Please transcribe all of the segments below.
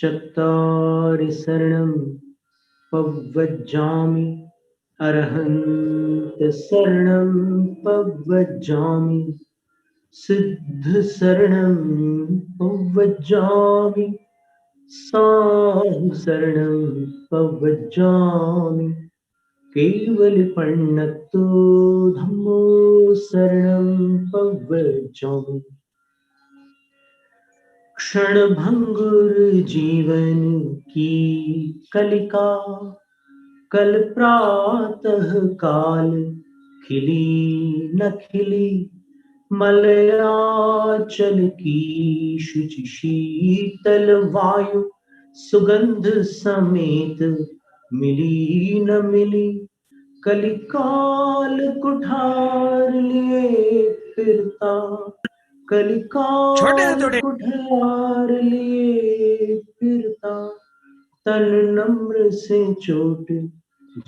चत्वारि शरणं पव्वज्जामि अरहन्त शरणं पव्वज्जामि सिद्ध शरणं पव्वज्जामि साधु शरणं पव्वज्जामि केवलपण्णतो धम्मो शरणं पव्वज्जामि क्षणभंगुर जीवन की कलिका कल प्रातः काल खिली न खिली मलयाचल की शुचि शीतल वायु सुगंध समेत मिली न मिली कलिकाल कुठार लिए फिरता कलिकाल कुठार लिए फिरता तन नम्र से चोट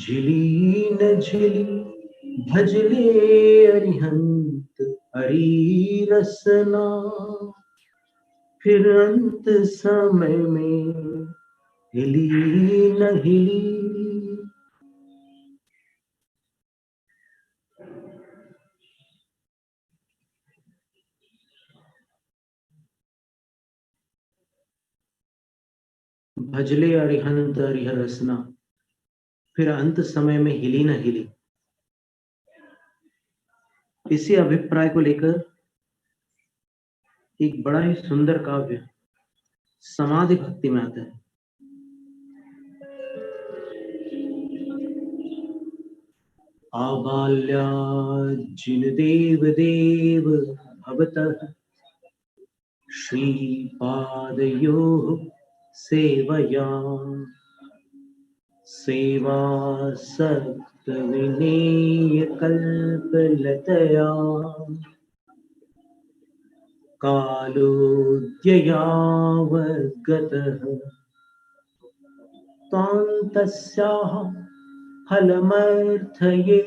झिली न झिली भजले अरिहंत हरि रसना फिर अंत समय में हिली न हिली। भजले अरिहंत हरिहर रसना फिर अंत समय में हिली न हिली। इसी अभिप्राय को लेकर एक बड़ा ही सुंदर काव्य समाधि भक्ति में आता है। आबाल्या जिन देव देव भवतः श्रीपादयोः सेवया सेवा सक्त विनेय कल्पलतया कालोऽद्ययावगतः तां तस्याः फलमर्थये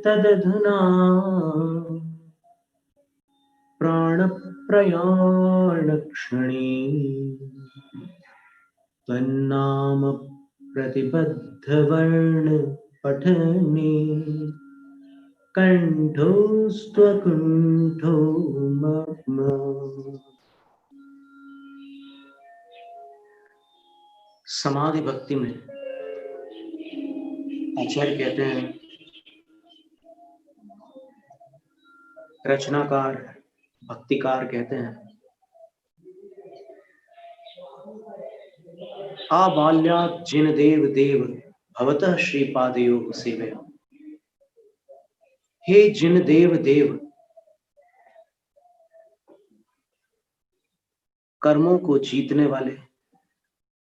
तदधुना प्राणप्रयाणक्षणे तन्नाम प्रतिबद्धवर्ण पठने कंठोस्त्वकुण्ठो मम। समाधि भक्ति में आचार्य कहते हैं, रचनाकार भक्तिकार कहते हैं, आबाल्यात् जिन देव देव भवतः श्रीपादयोः सेवया। हे जिन देव देव, कर्मों को जीतने वाले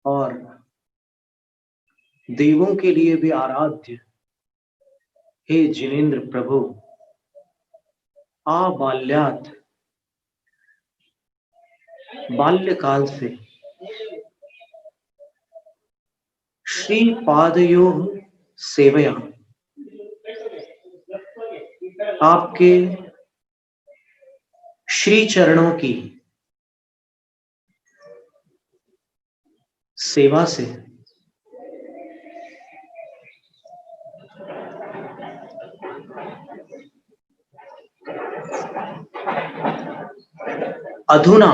और देवों के लिए भी आराध्य, हे जिनेन्द्र प्रभु, आबाल्यात् बाल्यकाल से श्रीपादयोः सेवया आपके श्री चरणों की सेवा से अधुना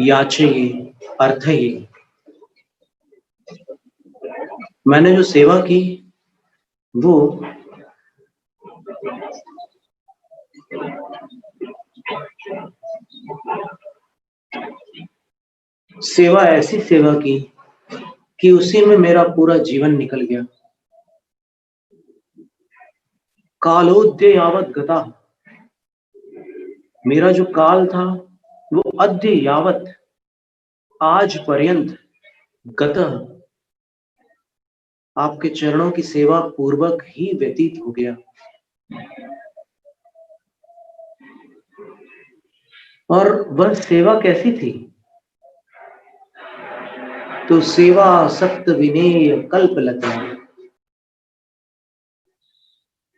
याचये अर्थये, मैंने जो सेवा की वो सेवा ऐसी सेवा की कि उसी में मेरा पूरा जीवन निकल गया। कालोद्य यावत गता, मेरा जो काल था वो अद्य यावत आज पर्यंत गतः आपके चरणों की सेवा पूर्वक ही व्यतीत हो गया। और वह सेवा कैसी थी? तो सेवा सक्त विनेय कल्पलता,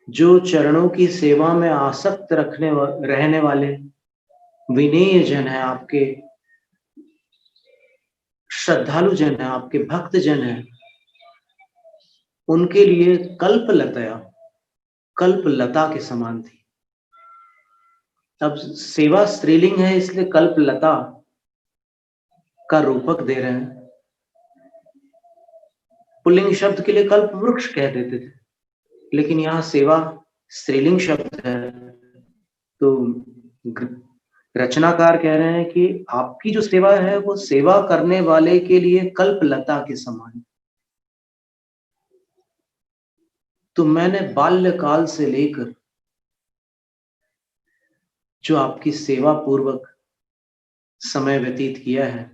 जो चरणों की सेवा में आसक्त रहने वाले विनेय जन है, आपके श्रद्धालु जन है, आपके भक्त जन है, उनके लिए कल्पलता के समान थी। अब सेवा स्त्रीलिंग है, इसलिए कल्पलता का रूपक दे रहे हैं। पुल्लिंग शब्द के लिए कल्प वृक्ष कह देते थे, लेकिन यहाँ सेवा स्त्रीलिंग शब्द है, तो रचनाकार कह रहे हैं कि आपकी जो सेवा है वो सेवा करने वाले के लिए कल्पलता के समान। तो मैंने बाल्यकाल से लेकर जो आपकी सेवा पूर्वक समय व्यतीत किया है,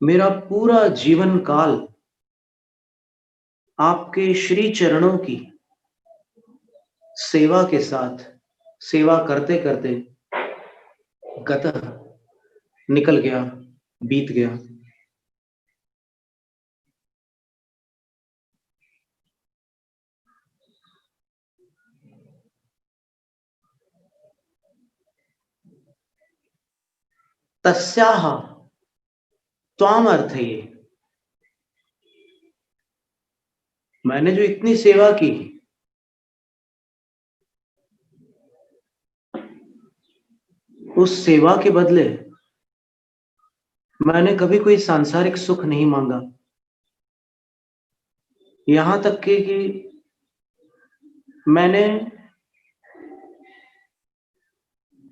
मेरा पूरा जीवन काल आपके श्री चरणों की सेवा के साथ, सेवा करते करते गतः निकल गया, बीत गया। तस्याह त्वाम अर्थ है ये, मैंने जो इतनी सेवा की, उस सेवा के बदले मैंने कभी कोई सांसारिक सुख नहीं मांगा। यहां तक कि मैंने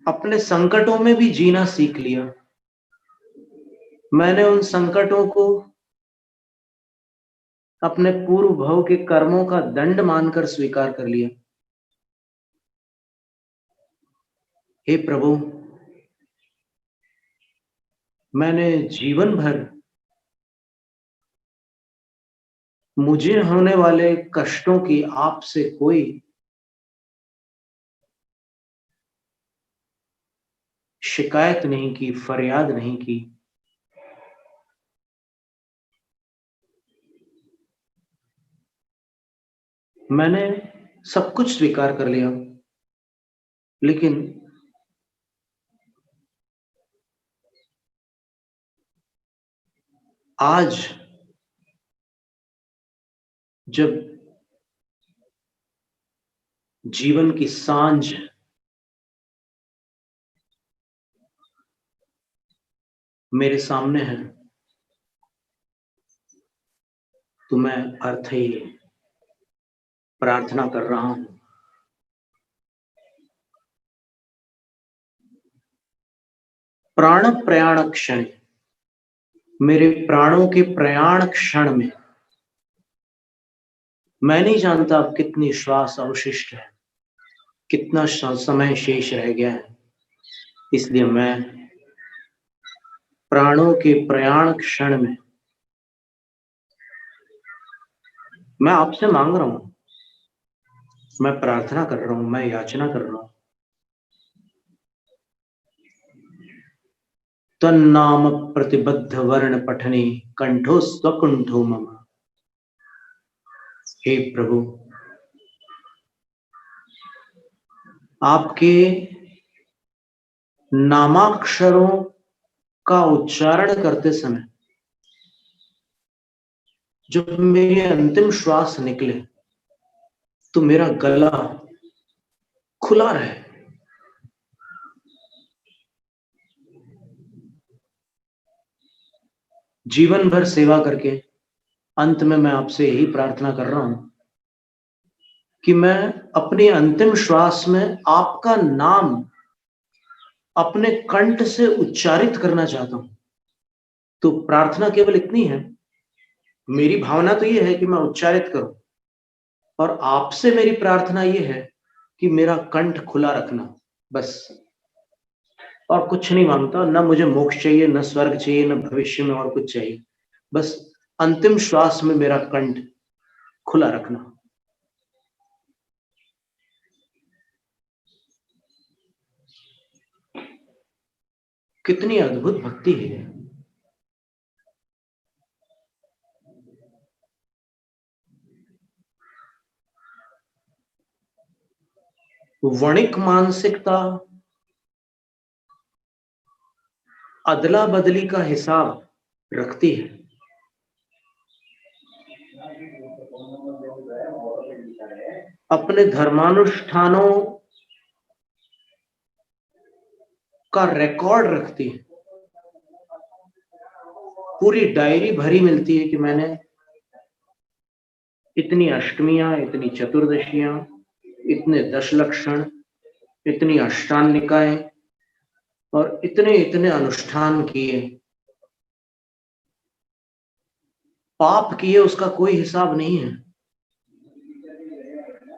अपने संकटों में भी जीना सीख लिया। मैंने उन संकटों को अपने पूर्व भव के कर्मों का दंड मानकर स्वीकार कर लिया। हे प्रभु, मैंने जीवन भर मुझे होने वाले कष्टों की आपसे कोई शिकायत नहीं की, फरियाद नहीं की। मैंने सब कुछ स्वीकार कर लिया, लेकिन आज जब जीवन की सांझ मेरे सामने है, तो मैं अर्थ ही प्रार्थना कर रहा हूं। प्राण प्रयाण क्षण, मेरे प्राणों के प्रयाण क्षण में मैं नहीं जानता अब कितनी श्वास अवशिष्ट है, कितना समय शेष रह गया है, इसलिए मैं प्राणों के प्रयाण क्षण में मैं आपसे मांग रहा हूं, मैं प्रार्थना कर रहा हूं, मैं याचना कर रहा हूं। तन्नाम प्रतिबद्ध वर्ण पठने कंठो स्वकुंठो मम। हे प्रभु, आपके नामाक्षरों का उच्चारण करते समय जब मेरी अंतिम श्वास निकले तो मेरा गला खुला रहे। जीवन भर सेवा करके अंत में मैं आपसे यही प्रार्थना कर रहा हूं कि मैं अपनी अंतिम श्वास में आपका नाम अपने कंठ से उच्चारित करना चाहता हूं। तो प्रार्थना केवल इतनी है, मेरी भावना तो ये है कि मैं उच्चारित करूं, और आपसे मेरी प्रार्थना ये है कि मेरा कंठ खुला रखना, बस। और कुछ नहीं मांगता, ना मुझे मोक्ष चाहिए, न स्वर्ग चाहिए, न भविष्य में और कुछ चाहिए, बस अंतिम श्वास में मेरा कंठ खुला रखना। कितनी अद्भुत भक्ति है। वणिक मानसिकता, अदला बदली का हिसाब रखती है। अपने धर्मानुष्ठानों का रिकॉर्ड रखती है। पूरी डायरी भरी मिलती है कि मैंने इतनी अष्टमियां, इतनी चतुर्दशियां, इतने दशलक्षण, इतनी अष्टांग निकाय और इतने इतने अनुष्ठान किए। पाप किए उसका कोई हिसाब नहीं है,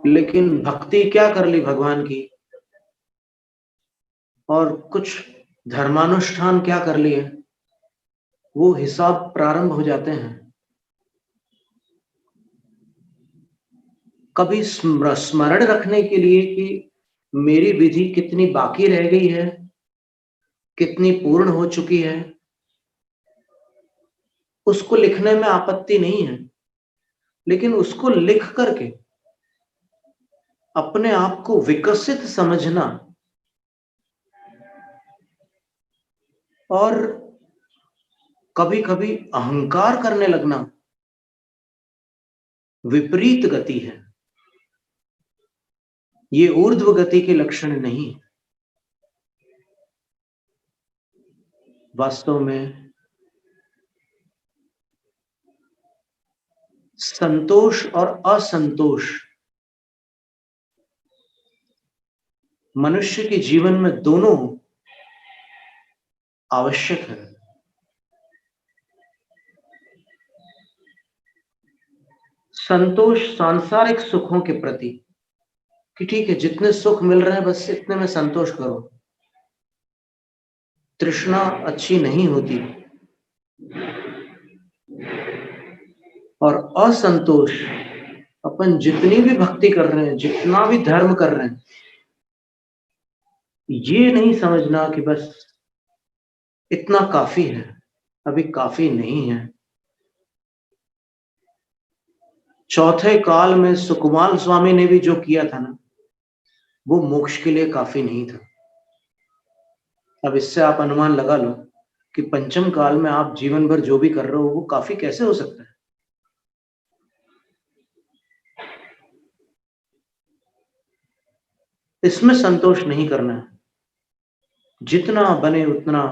लेकिन भक्ति क्या कर ली भगवान की, और कुछ धर्मानुष्ठान क्या कर लिए, वो हिसाब प्रारंभ हो जाते हैं। कभी स्मरण रखने के लिए कि मेरी विधि कितनी बाकी रह गई है, कितनी पूर्ण हो चुकी है, उसको लिखने में आपत्ति नहीं है, लेकिन उसको लिख करके अपने आप को विकसित समझना और कभी कभी अहंकार करने लगना विपरीत गति है। ये ऊर्ध्व गति के लक्षण नहीं। वास्तव में संतोष और असंतोष मनुष्य के जीवन में दोनों आवश्यक है। संतोष सांसारिक सुखों के प्रति कि ठीक है, जितने सुख मिल रहे हैं बस इतने में संतोष करो। तृष्णा अच्छी नहीं होती। और असंतोष, अपन जितनी भी भक्ति कर रहे हैं, जितना भी धर्म कर रहे हैं, ये नहीं समझना कि बस इतना काफी है, अभी काफी नहीं है। चौथे काल में सुकुमार स्वामी ने भी जो किया था ना, वो मोक्ष के लिए काफी नहीं था। अब इससे आप अनुमान लगा लो कि पंचम काल में आप जीवन भर जो भी कर रहे हो वो काफी कैसे हो सकता है। इसमें संतोष नहीं करना है, जितना बने उतना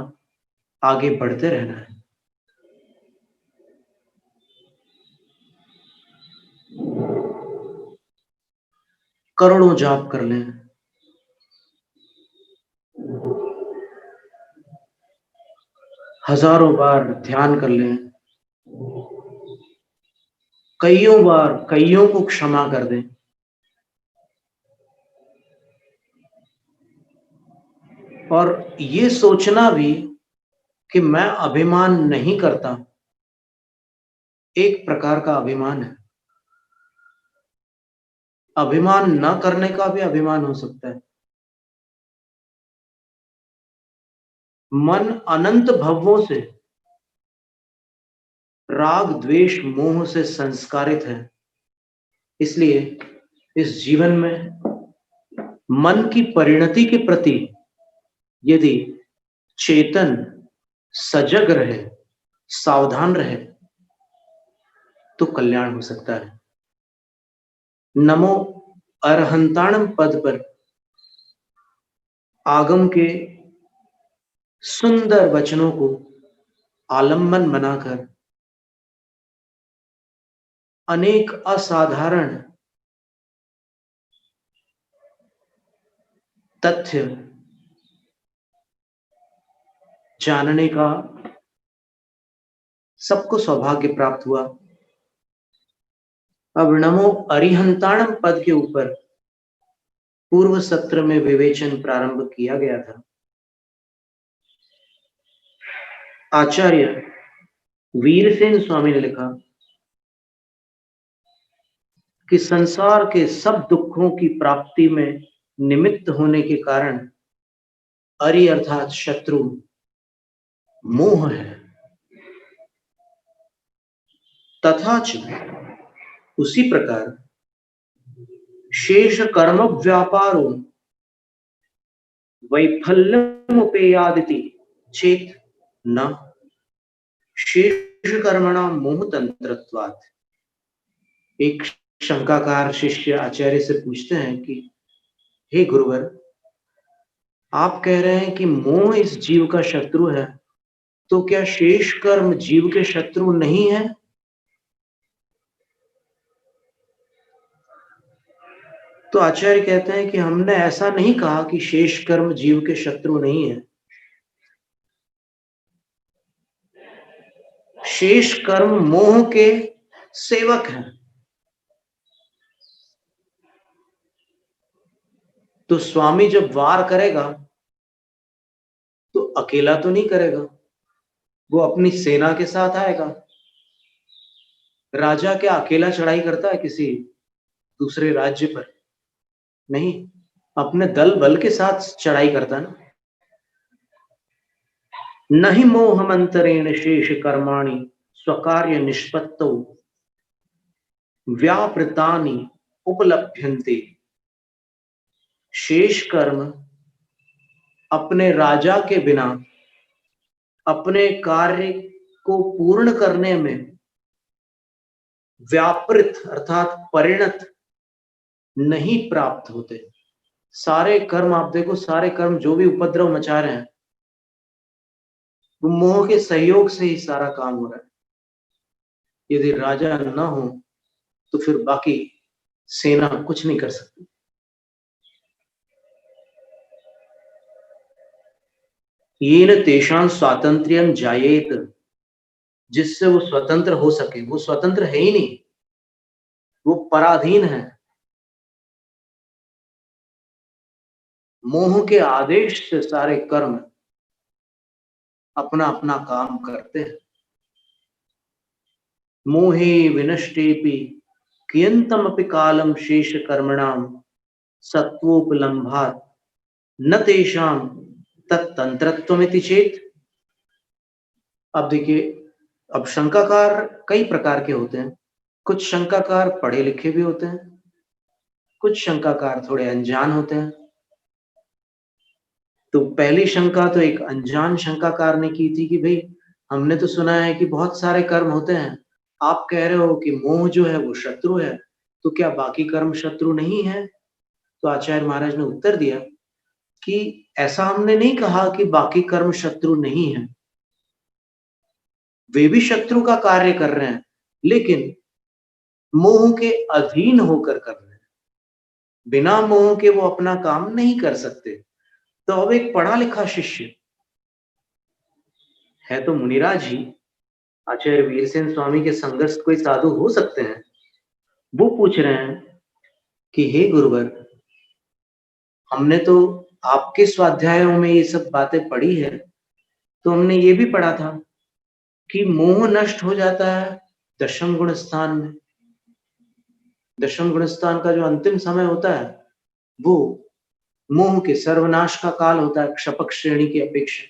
आगे बढ़ते रहना है। करोड़ों जाप कर लें, हजारों बार ध्यान कर लें, कईयों बार कईयों को क्षमा कर दें, और ये सोचना भी कि मैं अभिमान नहीं करता, एक प्रकार का अभिमान है। अभिमान न करने का भी अभिमान हो सकता है। मन अनंत भवों से, राग द्वेष मोह से संस्कारित है। इसलिए इस जीवन में मन की परिणति के प्रति यदि चेतन सजग रहे, सावधान रहे, तो कल्याण हो सकता है। नमो अरहंताणम पद पर आगम के सुंदर वचनों को आलंबन बनाकर अनेक असाधारण तथ्य जानने का सबको सौभाग्य प्राप्त हुआ। अब नमो अरिहंताणम पद के ऊपर पूर्व सत्र में विवेचन प्रारंभ किया गया था। आचार्य वीरसेन स्वामी ने लिखा कि संसार के सब दुखों की प्राप्ति में निमित्त होने के कारण अरि अर्थात शत्रु मोह है। तथा उसी प्रकार शेष कर्म व्यापारो वैफल्यमुपेयादिति चेत न शेष कर्मणा मोह तंत्रत्वात्। एक शंकाकार शिष्य आचार्य से पूछते हैं कि हे गुरुवर, आप कह रहे हैं कि मोह इस जीव का शत्रु है, तो क्या शेष कर्म जीव के शत्रु नहीं है? तो आचार्य कहते हैं कि हमने ऐसा नहीं कहा कि शेष कर्म जीव के शत्रु नहीं है। शेष कर्म मोह के सेवक हैं। तो स्वामी जब वार करेगा तो अकेला तो नहीं करेगा, वो अपनी सेना के साथ आएगा। राजा क्या अकेला चढ़ाई करता है किसी दूसरे राज्य पर? नहीं, अपने दल बल के साथ चढ़ाई करता है ना। नहीं मोहमंतरेण शेष कर्माणि स्वकार्य निष्पत्तौ व्यापृतानि उपलभ्यन्ते। शेष कर्म अपने राजा के बिना अपने कार्य को पूर्ण करने में व्यापृत अर्थात परिणत नहीं प्राप्त होते। सारे कर्म आप देखो, सारे कर्म जो भी उपद्रव मचा रहे हैं, वो मोह के सहयोग से ही सारा काम हो रहा है। यदि राजा न हो तो फिर बाकी सेना कुछ नहीं कर सकती। येन तेषां स्वातंत्र्यम जायेत, जिससे वो स्वतंत्र हो सके। वो स्वतंत्र है ही नहीं, वो पराधीन है। मोह के आदेश से सारे कर्म अपना अपना काम करते हैं। मोहे विनष्टेपि कियंतमपि कालम शेष कर्मणाम सत्वोपलम्भात् न तेषां तत्तंत्रत्वमिति चेत। अब देखिए, अब शंकाकार कई प्रकार के होते हैं। कुछ शंकाकार पढ़े लिखे भी होते हैं, कुछ शंकाकार थोड़े अनजान होते हैं। तो पहली शंका तो एक अनजान शंकाकार ने की थी कि भाई, हमने तो सुना है कि बहुत सारे कर्म होते हैं, आप कह रहे हो कि मोह जो है वो शत्रु है, तो क्या बाकी कर्म शत्रु नहीं है? तो आचार्य महाराज ने उत्तर दिया कि ऐसा हमने नहीं कहा कि बाकी कर्म शत्रु नहीं है, वे भी शत्रु का कार्य कर रहे हैं, लेकिन मोह के अधीन होकर कर रहे हैं। बिना मोह के वो अपना काम नहीं कर सकते। तो अब एक पढ़ा लिखा शिष्य है, तो मुनिराज ही, आचार्य वीरसेन स्वामी के संगस्थ कोई साधु हो सकते हैं, वो पूछ रहे हैं कि हे गुरुवर, हमने तो आपके स्वाध्यायों में ये सब बातें पढ़ी है, तो हमने ये भी पढ़ा था कि मोह नष्ट हो जाता है दशम गुण स्थान में। दशम गुण स्थान का जो अंतिम समय होता है वो मोह के सर्वनाश का काल होता है, क्षपक श्रेणी की अपेक्षा।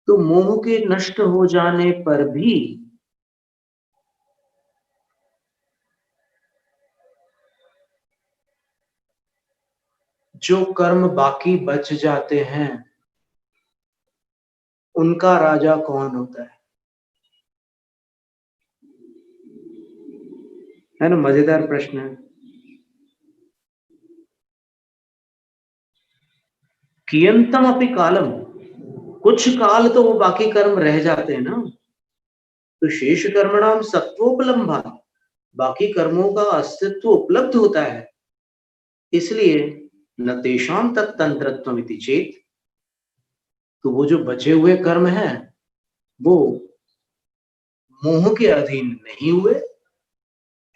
तो मोह के नष्ट हो जाने पर भी जो कर्म बाकी बच जाते हैं उनका राजा कौन होता है ना? मजेदार प्रश्न है। कियंतम अपि कालम, कुछ काल तो वो बाकी कर्म रह जाते हैं ना। तो शेष कर्मणाम सत्वोपलम्भा, बाकी कर्मों का अस्तित्व उपलब्ध होता है। इसलिए न तेषां तत्तंत्रत्वमिति चेत, तो वो जो बचे हुए कर्म हैं वो मोह के अधीन नहीं हुए।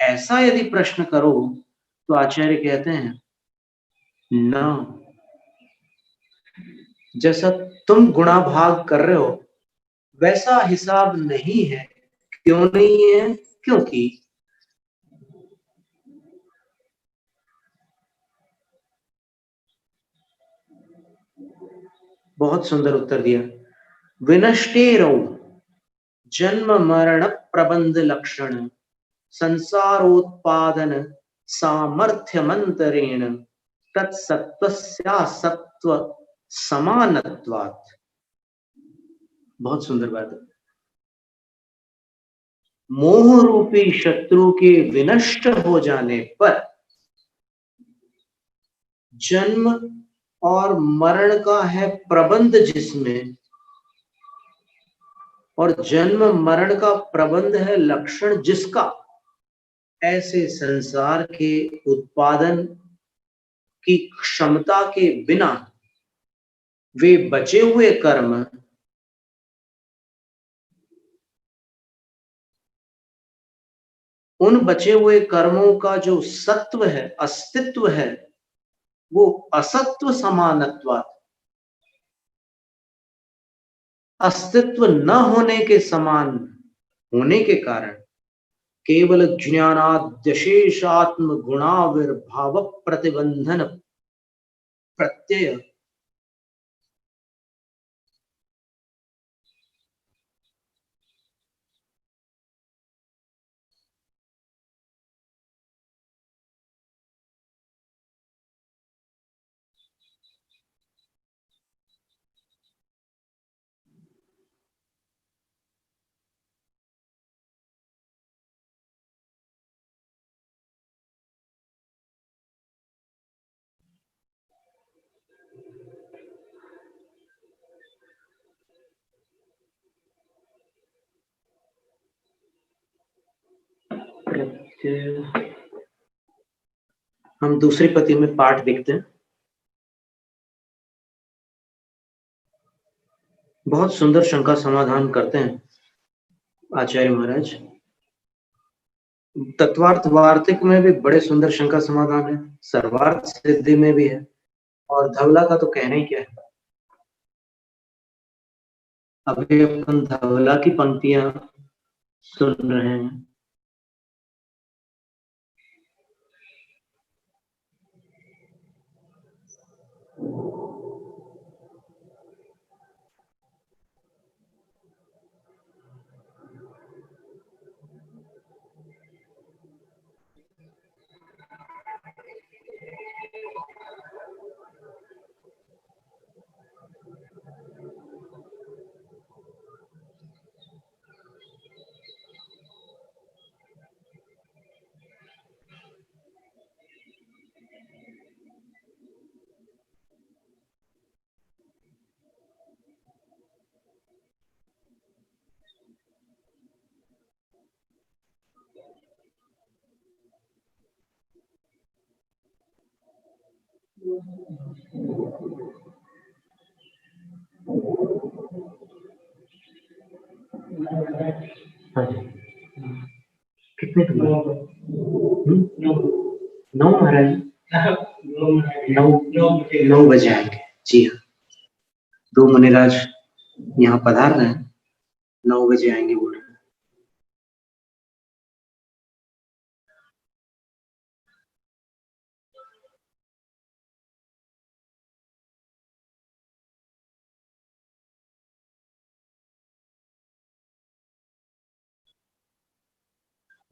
ऐसा यदि प्रश्न करो तो आचार्य कहते हैं न, जैसा तुम गुणा भाग कर रहे हो वैसा हिसाब नहीं है। क्यों नहीं है? क्योंकि बहुत सुंदर उत्तर दिया। विनष्टेरौ जन्म मरण प्रबंध लक्षण संसारोत्पादन सामर्थ्यमंतरेण तत्सत्वस्यासत्व समानत्वात्। बहुत सुंदर बात है। मोह रूपी शत्रु के विनष्ट हो जाने पर जन्म और मरण का है प्रबंध जिसमें, और जन्म मरण का प्रबंध है लक्षण जिसका, ऐसे संसार के उत्पादन की क्षमता के बिना वे बचे हुए कर्म उन बचे हुए कर्मों का जो सत्व है, अस्तित्व है, वो असत्व समानत्वात्, अस्तित्व न होने के समान होने के कारण केवल ज्ञानाद्यशेषात्म गुणाविर्भाव प्रतिबंधन प्रत्यय प्रत्यय। हम दूसरी पति में पाठ देखते हैं। बहुत सुंदर शंका समाधान करते हैं आचार्य महाराज। तत्वार्थ वार्तिक में भी बड़े सुंदर शंका समाधान है, सर्वार्थ सिद्धि में भी है, और धवला का तो कहना ही क्या है। अभी अपन धवला की पंक्तियां सुन रहे हैं। हाँ जी, कितने तुम? 9 महाराज, 9 बजे आएंगे जी हाँ। 2 मुनिराज यहाँ पधार रहे हैं, 9 बजे आएंगे बोल रहे हैं।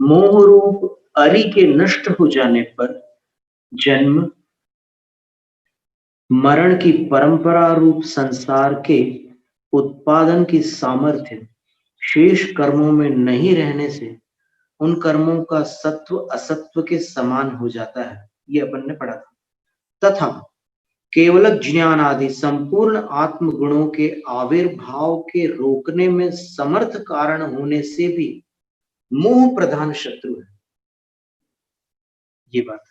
मोह रूप अरि के नष्ट हो जाने पर जन्म मरण की परंपरा रूप संसार के उत्पादन की सामर्थ्य शेष कर्मों में नहीं रहने से उन कर्मों का सत्व असत्व के समान हो जाता है, ये अपन ने पढ़ा था। तथा केवल ज्ञान आदि संपूर्ण आत्म गुणों के आविर्भाव के रोकने में समर्थ कारण होने से भी मोह प्रधान शत्रु है, ये बात है।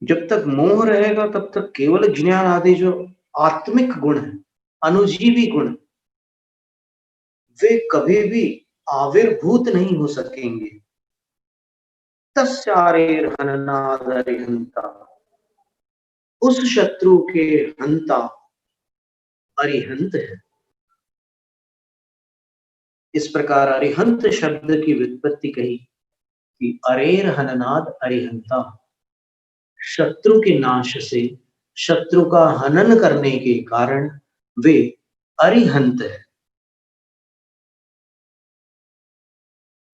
जब तक मोह रहेगा तब तक केवल ज्ञान आदि जो आत्मिक गुण है, अनुजीवी गुण, वे कभी भी आविर्भूत नहीं हो सकेंगे। तस्यारेर्हननादरिहंता, उस शत्रु के हंता अरिहंत है। इस प्रकार अरिहंत शब्द की व्युत्पत्ति कही कि अरेर हननाद अरिहंता, शत्रु के नाश से, शत्रु का हनन करने के कारण वे अरिहंत है।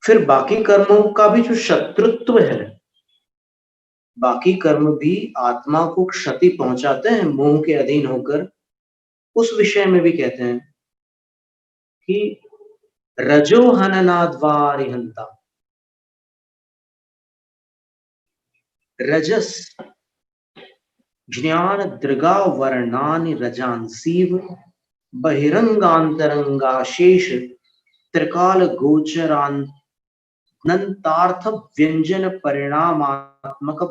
फिर बाकी कर्मों का भी जो शत्रुत्व है, बाकी कर्म भी आत्मा को क्षति पहुंचाते हैं मोह के अधीन होकर। उस विषय में भी कहते हैं कि रजो हननाद्वारिहंता, रजस ज्ञान दृगा वर्णानि रजांसीव बहिरंगांतरंगाशेष त्रिकाल गोचरानंतार्थ व्यंजन परिणामात्मक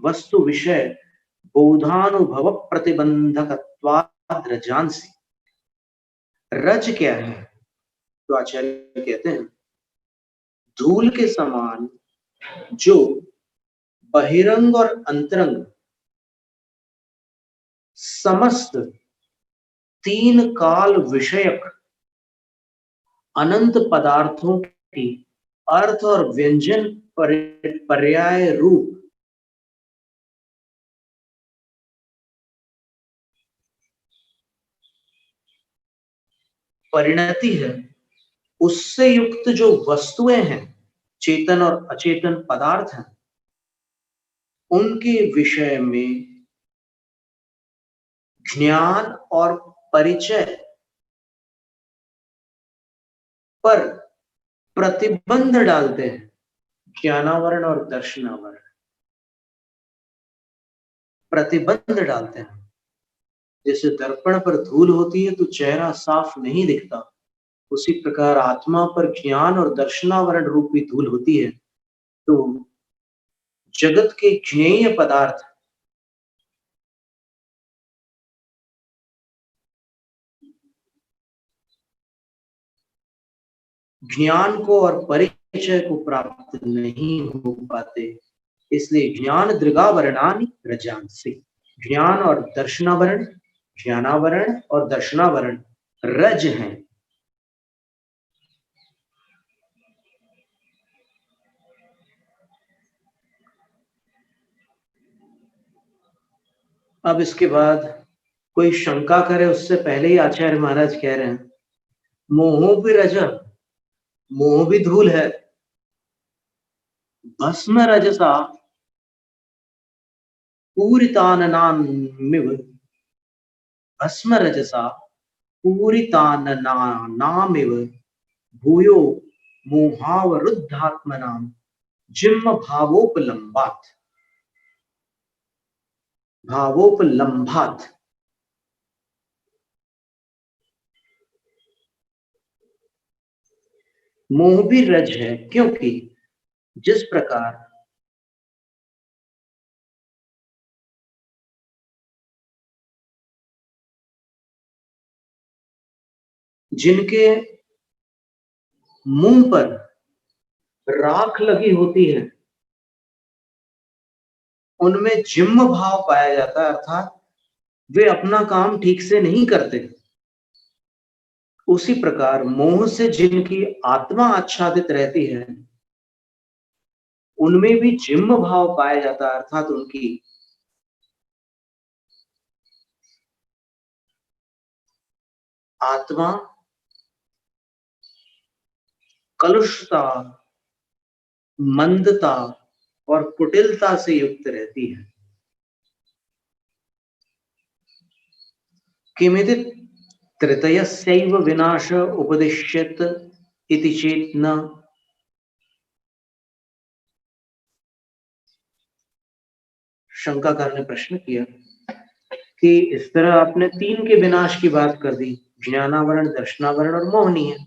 वस्तु विषय बोधानुभव प्रतिबंधकत्वाद् रजांसी। रज क्या है? तो आचार्य कहते हैं धूल के समान जो बहिरंग और अंतरंग समस्त तीन काल विषयक अनंत पदार्थों की अर्थ और व्यंजन पर्याय रूप परिणति है, उससे युक्त जो वस्तुएं हैं, चेतन और अचेतन पदार्थ हैं, उनके विषय में ज्ञान और परिचय पर प्रतिबंध डालते हैं, ज्ञानावरण और दर्शनावरण प्रतिबंध डालते हैं। जैसे दर्पण पर धूल होती है तो चेहरा साफ नहीं दिखता, उसी प्रकार आत्मा पर ज्ञान और दर्शनावरण रूपी धूल होती है। तो जगत के ज्ञेय पदार्थ ज्ञान को और परिचय को प्राप्त नहीं हो पाते, इसलिए ज्ञान दृगावरणानि रजांसि, ज्ञान और दर्शनावरण, ज्ञानावरण और दर्शनावरण रज हैं। अब इसके बाद कोई शंका करे उससे पहले ही आचार्य महाराज कह रहे हैं मोहो भी रज, मोह भी धूल है, भस्म रजसा पूरिताननामिव, भस्म रजसा पूरिताननानामिव भूयो मोहावरुद्धात्मनाम जिम्म भावोपलम्भात। मोह भी रज है, क्योंकि जिस प्रकार जिनके मुंह पर राख लगी होती है उनमें जिम्म भाव पाया जाता है, अर्थात वे अपना काम ठीक से नहीं करते। उसी प्रकार मोह से जिनकी आत्मा आच्छादित रहती है उनमें भी जिम्म भाव पाया जाता है, अर्थात उनकी आत्मा कलुषता, मंदता और कुटिलता से युक्त रहती है। किमिति तृतीयस्यैव विनाश उपदिश्यत इति चेत न। शंकाकार ने प्रश्न किया कि इस तरह आपने तीन के विनाश की बात कर दी, ज्ञानावरण, दर्शनावरण और मोहनी है,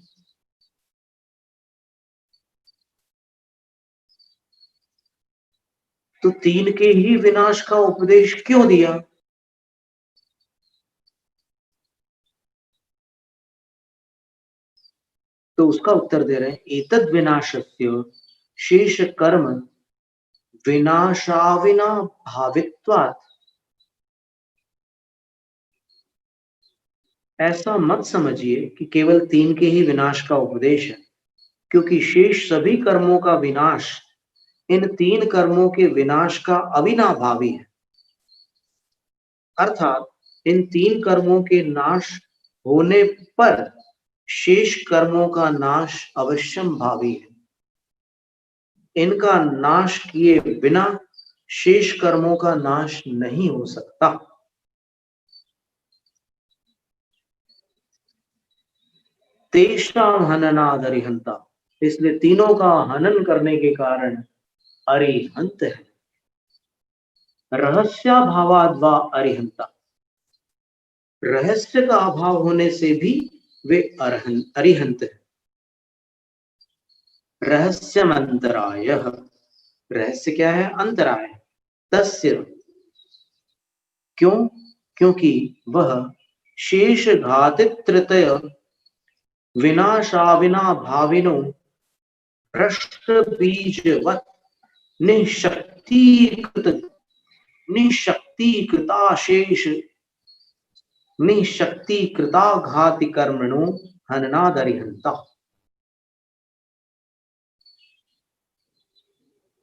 तो तीन के ही विनाश का उपदेश क्यों दिया? तो उसका उत्तर दे रहे हैं एतद् विनाशस्य शेष कर्म विनाशाविना भावित्वात्। ऐसा मत समझिए कि केवल तीन के ही विनाश का उपदेश है, क्योंकि शेष सभी कर्मों का विनाश इन तीन कर्मों के विनाश का अविनाभावी है, अर्थात इन तीन कर्मों के नाश होने पर शेष कर्मों का नाश अवश्यम भावी है। इनका नाश किए बिना शेष कर्मों का नाश नहीं हो सकता। तेषाम हननाद अरिहंता, इसलिए तीनों का हनन करने के कारण अरिहंत है। रहस्याभावाद वा अरिहंता, रहस्य का अभाव होने से भी वे अरिहंत है। रहस्यम अंतराय, रहस्य क्या है? अंतराय। तस्य, क्यों? क्योंकि वह शेष घातित्रतय विनाशाविना भाविनो भ्रष्ट बीजवत निशक्तिकृताशेष निशक्तिकृताघाति कर्मणो हननादरिहंता।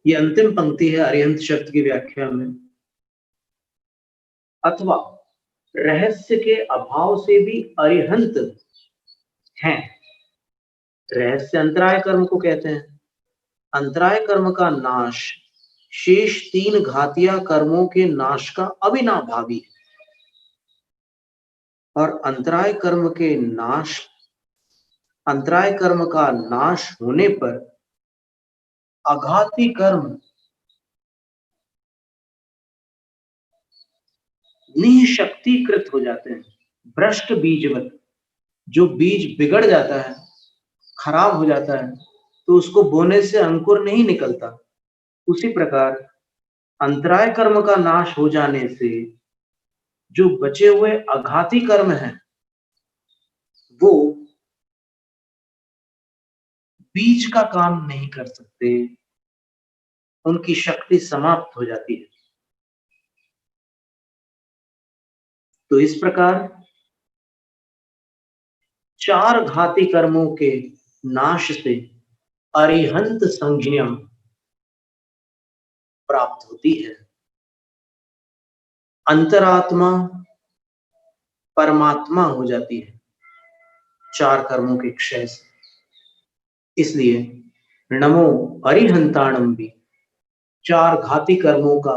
ये अंतिम पंक्ति है अरिहंत शब्द की व्याख्या में। अथवा रहस्य के अभाव से भी अरिहंत हैं। रहस्य अंतराय कर्म को कहते हैं। अंतराय कर्म का नाश शेष तीन घातिया कर्मों के नाश का अविनाभावी है। और अंतराय कर्म का नाश होने पर अघाती कर्म निशक्तिकृत हो जाते हैं। भ्रष्ट बीजवत, जो बीज बिगड़ जाता है, खराब हो जाता है, तो उसको बोने से अंकुर नहीं निकलता, उसी प्रकार अंतराय कर्म का नाश हो जाने से जो बचे हुए अघाती कर्म हैं, वो बीज का काम नहीं कर सकते, उनकी शक्ति समाप्त हो जाती है। तो इस प्रकार चार घाती कर्मों के नाश से अरिहंत संज्ञा प्राप्त होती है। अंतरात्मा परमात्मा हो जाती है चार कर्मों के क्षय से। इसलिए नमो अरिहंताणम भी चार घाती कर्मों का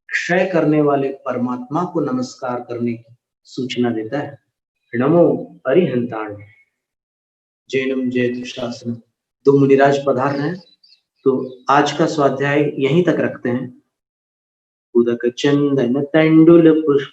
क्षय करने वाले परमात्मा को नमस्कार करने की सूचना देता है। नमो अरिहंताण। जैनम जयतु शासनम। तो मुनिराज पधार रहे हैं, तो आज का स्वाध्याय यहीं तक रखते हैं। उदक चंदन तंडुल पुष्प